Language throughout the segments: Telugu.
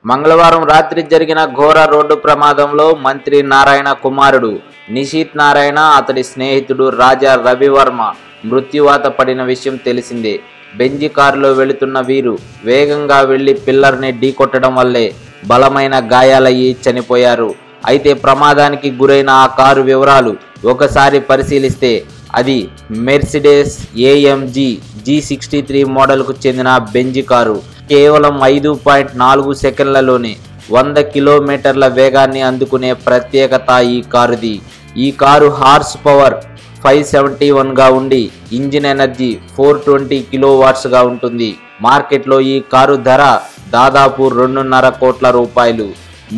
మంగళవారం రాత్రి జరిగిన ఘోర రోడ్డు ప్రమాదంలో మంత్రి నారాయణ కుమారుడు నిశీత్ నారాయణ, అతడి స్నేహితుడు రాజా రవివర్మ మృత్యువాత పడిన విషయం తెలిసిందే. బెంజి కారులో వెళుతున్న వీరు వేగంగా వెళ్లి పిల్లర్ని ఢీకొట్టడం వల్లే బలమైన గాయాలయ్యి చనిపోయారు. అయితే ప్రమాదానికి గురైన ఆ కారు వివరాలు ఒకసారి పరిశీలిస్తే అది మెర్సిడెస్ AMG G63 మోడల్కు చెందిన బెంజి కారు. కేవలం 5.4 సెకండ్లలోనే 100 కిలోమీటర్ల వేగాన్ని అందుకునే ప్రత్యేకత ఈ కారుది. ఈ కారు హార్స్ పవర్ 571గా ఉండి ఇంజిన్ ఎనర్జీ 420 కిలోవాట్స్గా ఉంటుంది. మార్కెట్లో ఈ కారు ధర దాదాపు 2.5 కోట్ల రూపాయలు.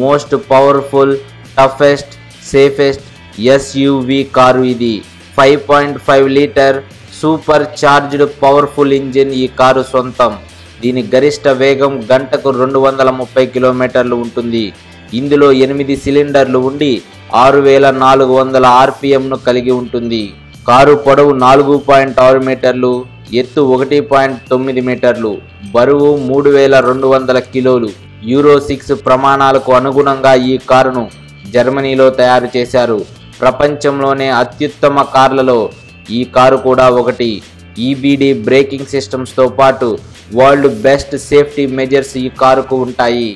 Most powerful, toughest, safest SUV car ఇది. 5.5 litre super charged powerful engine ఈ కారు సొంతం. దీని గరిష్ట వేగం గంటకు 230 కిలోమీటర్లు ఉంటుంది. ఇందులో 8 సిలిండర్లు ఉండి 6400 RPMను కలిగి ఉంటుంది. కారు పొడవు 4.6 మీటర్లు, ఎత్తు 1.9 మీటర్లు, బరువు 3200 కిలోలు. యూరో 6 ప్రమాణాలకు అనుగుణంగా ఈ కారును జర్మనీలో తయారు చేశారు. ప్రపంచంలోనే అత్యుత్తమ కార్లలో ఈ కారు కూడా ఒకటి. EBD బ్రేకింగ్ సిస్టమ్స్తో పాటు వరల్డ్ బెస్ట్ సేఫ్టీ మెజర్స్ ఈ కారుకు ఉంటాయి.